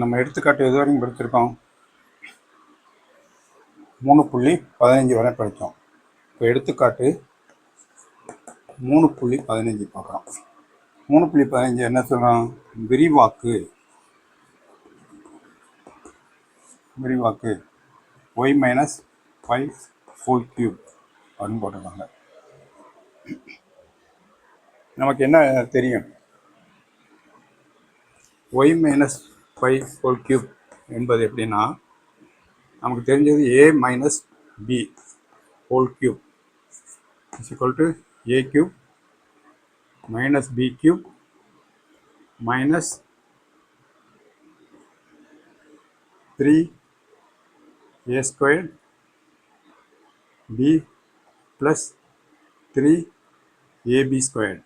நம்ம எடுத்துக்காட்டு எது வரைக்கும் படிச்சிருக்கோம்? 3.15 வரை படித்தோம். இப்போ எடுத்துக்காட்டு 3.15 பார்க்குறோம். 3.15 என்ன சொல்கிறோம்? விரிவாக்கு y மைனஸ் 5 ஹோல் கியூப் அப்படின்னு போட்டிருக்காங்க. நமக்கு என்ன தெரியும்? y மைனஸ் 5 ஹோல் கியூப் என்பது எப்படின்னா, நமக்கு தெரிஞ்சது a minus b whole cube is equal to a cube minus b cube minus 3a square b plus 3ab square.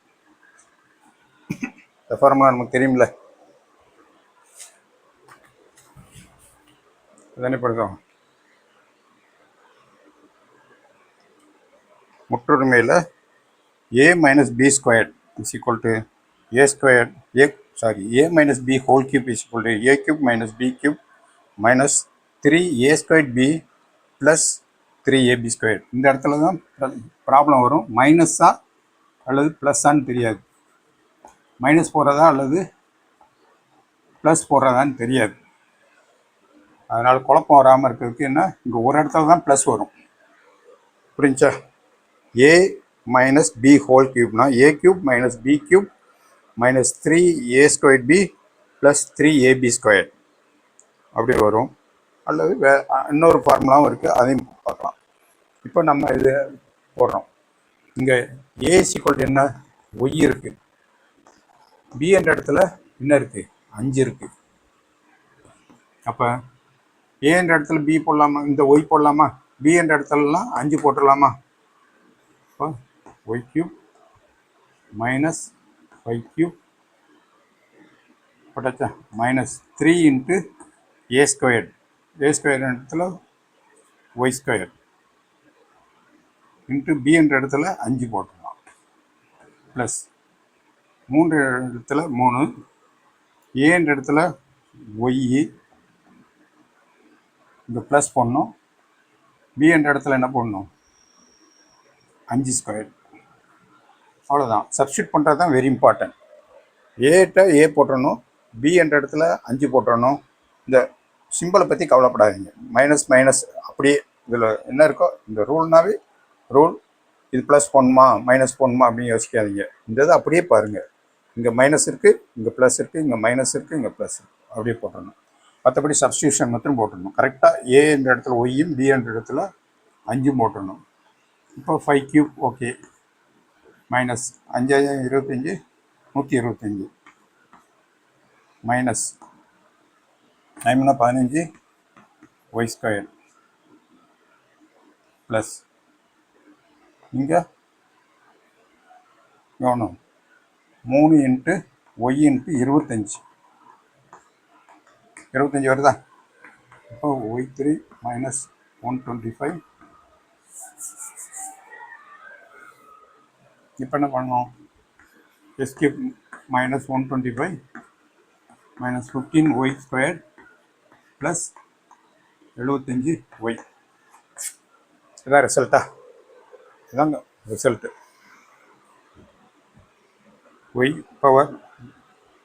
இந்த ஃபார்முலா நமக்கு தெரியுமில்ல, தானே படித்தோம். முற்றொருமையில் a minus b square is equal to a square a minus b whole cube is equal to a cube minus b cube minus 3a square b plus 3ab square. இந்த இடத்துல தான் problem வரும். மைனஸா அல்லது ப்ளஸ்ஸான்னு தெரியாது, மைனஸ் போடுறதா அல்லது plus போடுறதான்னு தெரியாது. அதனால் குழப்பம் வராமல் இருக்கிறதுக்கு என்ன, இங்கே ஒரு இடத்துல தான் ப்ளஸ் வரும். புரிஞ்சா? a மைனஸ் b ஹோல் கியூப்னா a cube minus b cube minus 3a square b plus 3ab square அப்படி வரும். அல்லது இன்னொரு ஃபார்முலாவும் இருக்குது, அதையும் பார்க்கலாம். இப்போ நம்ம இது போடுறோம். இங்கே a ஈக்குவல் என்ன, ஒய் இருக்குது. b என்ற இடத்துல என்ன இருக்குது, 5 இருக்குது. அப்போ a என்ற இடத்துல b போடலாமா, இந்த ஒய் போடலாமா? b என்ற இடத்துலலாம் 5 போட்டுடலாமா? இப்போ ஒய் கியூப் மைனஸ் 5 கியூப் போட்டாச்சா, மைனஸ் 3 இன்ட்டு a ஸ்கொயர் இடத்துல ஒய் ஸ்கொயர் இன்ட்டு b என்ற இடத்துல 5 போட்டுடலாம். ப்ளஸ் 3 இடத்துல 3, a என்ற இடத்துல ஒய் இங்கே ப்ளஸ் போடணும், b என்ற இடத்துல என்ன போடணும், 5 ஸ்கொயர். அவ்வளோதான். சப்ஸ்டியூட் பண்ணுறது தான் வெரி இம்பார்ட்டன்ட். ஏட்ட ஏ போட்டுடணும், b என்ற இடத்துல 5 போட்டுடணும். இந்த சிம்பிளை பற்றி கவலைப்படாதீங்க. மைனஸ் மைனஸ் அப்படியே இதில் என்ன இருக்கோ, இந்த ரூல்னாவே ரூல். இது ப்ளஸ் போடணுமா மைனஸ் போடணுமா அப்படின்னு யோசிக்காதீங்க. இந்த இதை அப்படியே பாருங்கள். இங்கே மைனஸ் இருக்குது, இங்கே ப்ளஸ் இருக்குது, இங்கே மைனஸ் இருக்குது, இங்கே ப்ளஸ் இருக்குது, அப்படியே போட்டுடணும். மற்றபடி சப்ஸ்டியூஷன் மட்டும் போட்டுடணும். கரெக்டாக a என்ற இடத்துல ஒய்யும் b என்ற இடத்துல 5 போட்டுடணும். இப்போ 5 cube okay, minus 5 25 125 minus 15 y square plus இங்கே கவனம் 3 இன்ட்டு ஒய் இன்ட்டு 25 வருதா? இப்போ y3 மைனஸ் 125. இப்போ என்ன பண்ணணும், s cube minus 125 minus 15 y square plus 75 y. இதான் ரிசல்ட்டா? இதாங்க ரிசல்ட்டு. ஒய் பவர்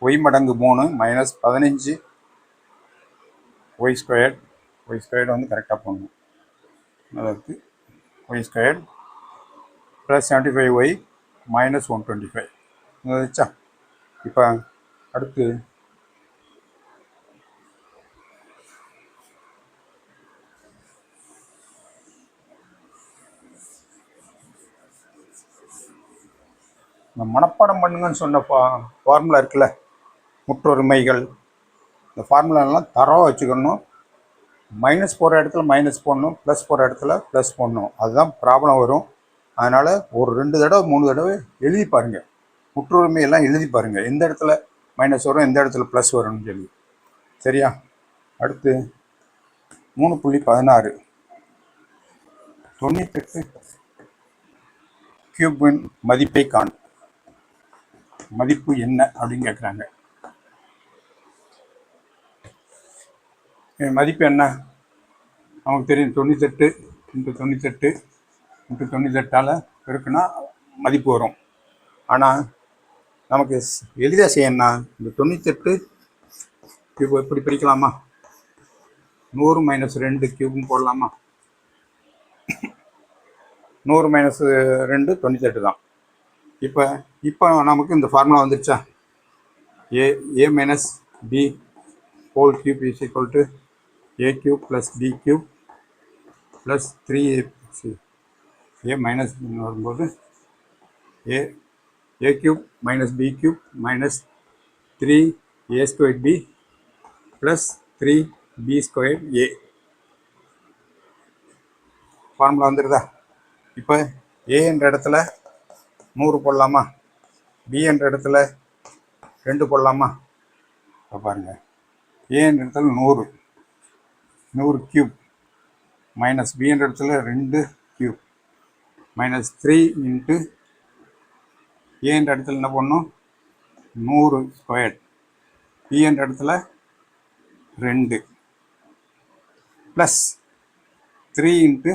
ஒய் மடங்கு 3 மைனஸ் 15 ஒய் ஸ்கொயர் வந்து கரெக்டாக போடணும். அதாவது y square plus 75 y minus 125 வச்சா. இப்போ அடுத்து இந்த மனப்பாடம் பண்ணுங்கன்னு சொன்ன ஃபார்முலா இருக்குல்ல, முற்றொருமைகள். இந்த ஃபார்முலாலாம் தரவாக வச்சுக்கணும். மைனஸ் போகிற இடத்துல மைனஸ் போடணும், ப்ளஸ் போகிற இடத்துல ப்ளஸ் போடணும். அதுதான் ப்ராப்ளம் வரும். அதனால் ஒரு 2 தடவை 3 தடவை எழுதி பாருங்கள். முற்றொருமையெல்லாம் எழுதி பாருங்கள், எந்த இடத்துல மைனஸ் வரும், எந்த இடத்துல ப்ளஸ் வரும்னு சொல்லி. சரியா? அடுத்து 3.16 98 கியூபின் மதிப்பை காண். மதிப்பு என்ன அப்படின்னு கேட்குறாங்க. மதிப்பு என்ன நமக்கு தெரியும், 98 இன்ட்டு 98 இன்ட்டு 98ஆல் பெருக்குனா மதிப்பு வரும். ஆனால் நமக்கு எளிதாக செய்யணும்னா இந்த 98 இப்போ இப்படி பிரிக்கலாமா, 100 மைனஸ் 2 கியூப்னு போடலாமா. 100 மைனஸ் 2 98 தான். இப்போ நமக்கு இந்த ஃபார்முலா வந்துருச்சா, a minus b whole cube is equal to a cube plus b cube plus 3 a minus வரும்போது a cube minus b cube minus 3 a square b plus 3 b square a. Formula வந்துடுதா. இப்போ a என்ற இடத்துல 100 போடலாமா, B என்ற இடத்துல 2 போடலாமா. இப்போ பாருங்கள், ஏ என்ற இடத்துல 100 கியூப் மைனஸ் பி என்ற இடத்துல 2 கியூப் மைனஸ் 3 இன்ட்டு ஏ என்ற இடத்துல என்ன பண்ணணும், 100 ஸ்கொயர், பி என்ற இடத்துல 2 ப்ளஸ் 3 இன்ட்டு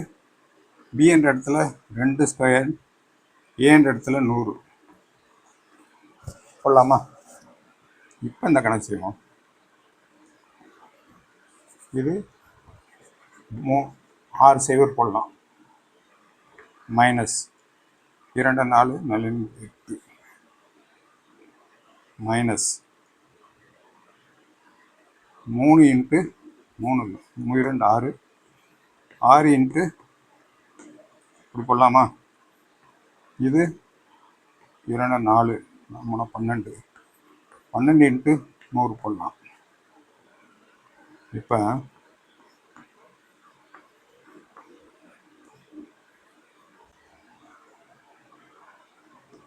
பி என்ற இடத்துல 2 ஸ்கொயர், ஏ என்ற இடத்துல 100 போடலாமா. இப்போ இந்த கணக்கு செய்வோம். இது 6 சைவர் போடலாம், மைனஸ் 2 4 8 மைனஸ் 3 இன்ட்டு 3 2 6 6 இன்ட்டு இப்படி போடலாமா. இது 2 4 3 12 இன்ட்டு 100 போடலாம். இப்போ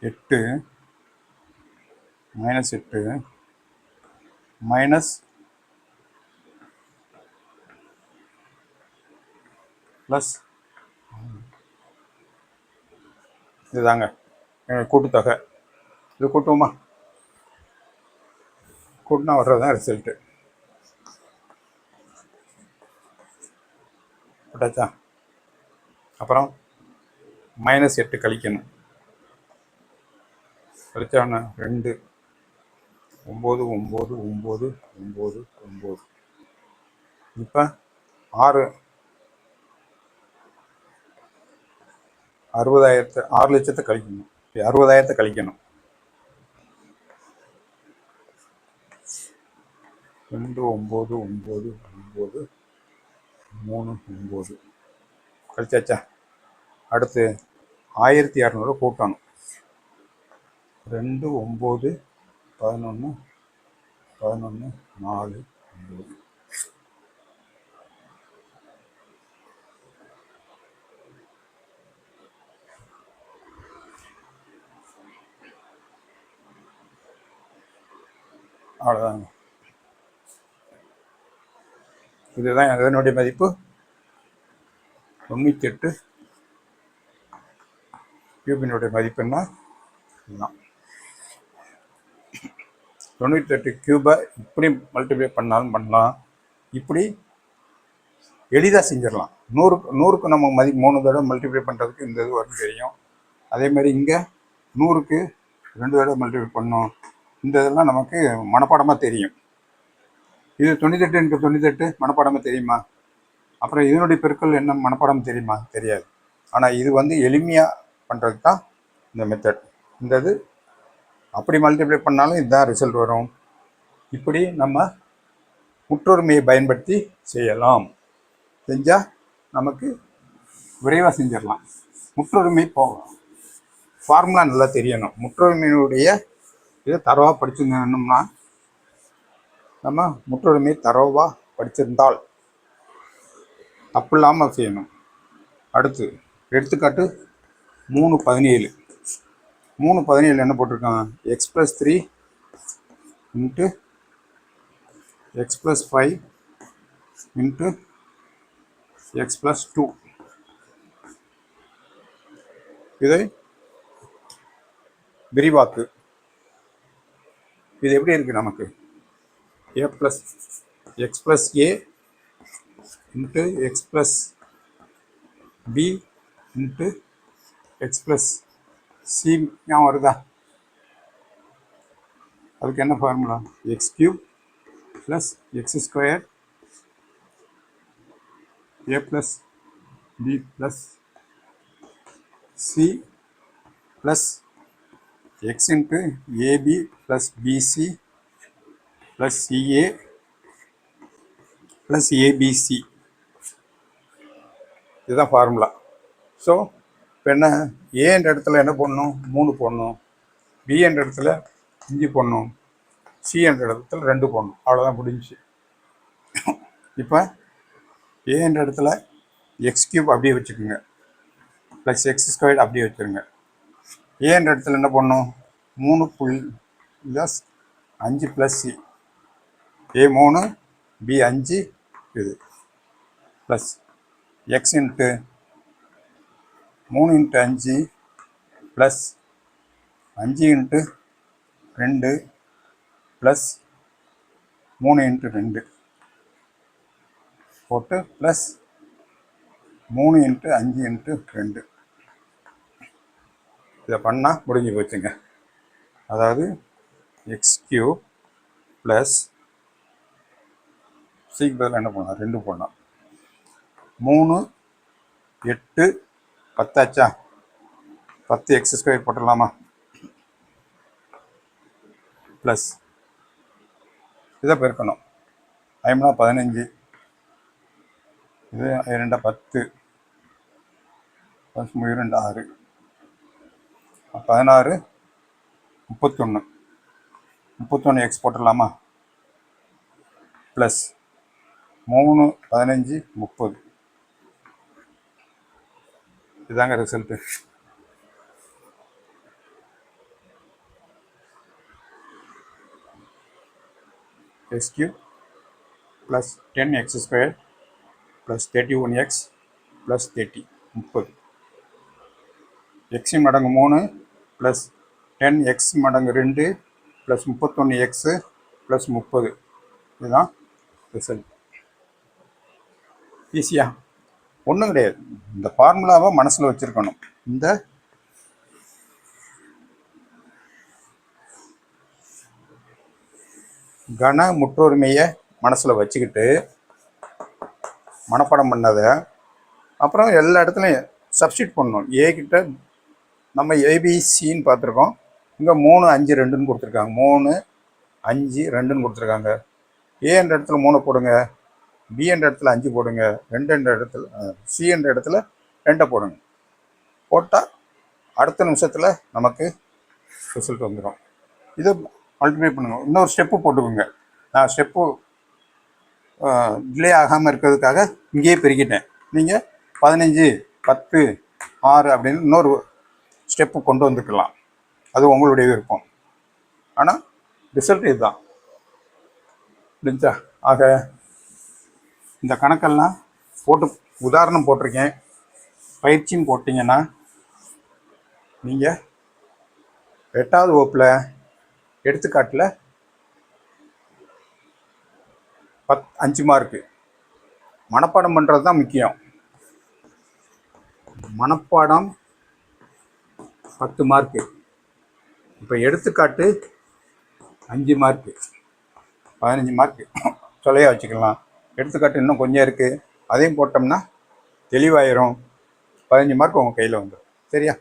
8 மைனஸ் 8 மைனஸ் ப்ளஸ் இதுதாங்க கூட்டுத்தொகை. இது கூட்டுவோமா, கூட்டினா வர்றது தான் ரிசல்ட்டு. போட்டாச்சா. அப்புறம் மைனஸ் 8 கழிக்கணும், கழிச்சான 2 9 9 9 9 9. இப்போ 6 60,000 6 லட்சத்தை கழிக்கணும், 60,000 கழிக்கணும். 2 9 9 9 3 9 கழிச்சாச்சா. அடுத்து 1200 கூட்டணும், 2 9 11 11 4 9. அவ்வளோதாங்க. இதுதான் அதனுடைய மதிப்பு 98 கியூபினுடைய மதிப்புன்னா இதுதான். 98 கியூபை இப்படி மல்டிப்ளை பண்ணாலும் பண்ணலாம், இப்படி எளிதாக செஞ்சிடலாம். 100க்கு நம்ம 3 தடவை மல்டிப்ளை பண்ணுறதுக்கு இந்த இது வரும் தெரியும். அதேமாதிரி இங்கே 100க்கு 2 தடவை மல்டிப்ளை பண்ணோம், இந்த இதெல்லாம் நமக்கு மனப்பாடமாக தெரியும். இது 98 எனக்கு 98 மனப்பாடமாக தெரியுமா. அப்புறம் இதனுடைய பெருக்கல் என்ன மனப்பாடம் தெரியுமா, தெரியாது. ஆனால் இது எளிமையாக பண்ணுறதுக்கு தான் இந்த மெத்தட். இந்த இது அப்படி மல்டிப்ளை பண்ணாலும் இதுதான் ரிசல்ட் வரும். இப்படி நம்ம முற்றொருமையை பயன்படுத்தி செய்யலாம். செஞ்சால் நமக்கு விரைவாக செஞ்சிடலாம். முற்றொருமை ஃபார்முலா நல்லா தெரியணும். முற்றொருமையினுடைய இதை தரவாக படிச்சுருந்தோம்னா, நம்ம முற்றொருமையை தரவாக படிச்சிருந்தால் தப்பு இல்லாமல் செய்யணும். அடுத்து எடுத்துக்காட்டு 3 17 என்ன போட்டிருக்காங்க, x+3 into x+5 into x+2. இதை விரிவாக்கு. இது எப்படி இருக்குது நமக்கு, x+a into x plus b into x plus c ஞாபகம் வருதா? அதுக்கு என்ன formula? X cube plus x square a plus b plus c plus x into a b plus b c plus c a plus a b c. இதுதான் ஃபார்முலா. ஸோ இப்போ என்ன, ஏன்ற இடத்துல என்ன போடணும்? 3 போடணும். பி என்ற இடத்துல 5 போடணும். சி என்ற இடத்துல 2 போடணும். அவ்வளோதான் முடிஞ்சிச்சு. இப்போ ஏ என்ற இடத்துல எக்ஸ் கியூப் அப்படியே வச்சுக்கோங்க, ப்ளஸ் எக்ஸ் ஸ்கொயர் அப்படியே வச்சுருங்க. ஏ என்ற இடத்துல என்ன பண்ணணும்? 3 ப்ளஸ் 5 ப்ளஸ் சி, ஏ 3 பி 5 இது plus x into 3 into 5 plus 5 into 2 plus 3 into 2 போட்டு ப்ளஸ் 3 இன்ட்டு 5 இன்ட்டு 2. இதை பண்ணால் முடிஞ்சு போச்சுங்க. அதாவது எக்ஸ் கியூப் ப்ளஸ் சிக்கு பதில் என்ன பண்ணலாம்? 2 போடலாம். 3 8 10 ஆச்சா? 10 எக்ஸ் ஸ்கொயர் போட்டுடலாமா? ப்ளஸ் இதை பெருக்கணும். 5 15, இது 2 10, 2 6, 16 31, 31 எக்ஸ் போட்டுடலாமா? ப்ளஸ் 3 15 30. இதுதாங்க result. X cube plus 10 X square plus 31 X plus 30 30. X மடங்கு 3 ப்ளஸ் 10 எக்ஸ் மடங்கு 2 ப்ளஸ் 31 எக்ஸு ப்ளஸ் 30. இதுதான் ரிசல்ட். ஈஸியா? ஒன்றும் கிடையாது. இந்த ஃபார்முலாவை மனசில் வச்சுருக்கணும். இந்த கன முற்றொருமையை மனசில் வச்சுக்கிட்டு மனப்பாடம் பண்ணதை அப்புறம் எல்லா இடத்துலையும் சப்ஸ்டியூட் பண்ணணும். ஏ கிட்ட நம்ம ஏபிசின்னு பார்த்துருக்கோம். இங்கே 3 5 2ன்னு கொடுத்துருக்காங்க. 3 5 2ன்னு கொடுத்துருக்காங்க. ஏ என்ற இடத்துல 3 போடுங்க, பி என்ற இடத்துல 5 போடுங்க, 2 என்ற இடத்துல சி என்ற இடத்துல 2 போடுங்க. போட்டால் அடுத்த நிமிஷத்தில் நமக்கு ரிசல்ட் வந்துடும். இதை மல்டிப்ளை பண்ணுங்க. இன்னொரு ஸ்டெப்பு போட்டுக்கோங்க. நான் ஸ்டெப்பு டிலே ஆகாமல் இருக்கிறதுக்காக இங்கேயே பெருக்கிட்டேன். நீங்கள் 15 10 6 அப்படின்னு இன்னொரு ஸ்டெப்பு கொண்டு வந்துக்கலாம். அது உங்களுடைய விருப்பம். ஆனால் ரிசல்ட் இதுதான். புரிஞ்சா? ஆக இந்த கணக்கெல்லாம் போட்டு உதாரணம் போட்டிருக்கேன். பயிற்சியும் போட்டிங்கன்னா நீங்கள் 8வது வகுப்பில் எடுத்துக்காட்டில் 5 மார்க்கு மனப்பாடம் பண்ணுறது தான் முக்கியம். மனப்பாடம் 10 மார்க்கு. இப்போ எடுத்துக்காட்டு 5 மார்க்கு, 15 மார்க்கு சொல்லையாக வச்சுக்கலாம். எடுத்துக்காட்டு இன்னும் கொஞ்சம் இருக்குது, அதையும் போட்டோம்னா தெளிவாயிரும். 15 மார்க் உங்கள் கையில் வந்துடும். சரியா?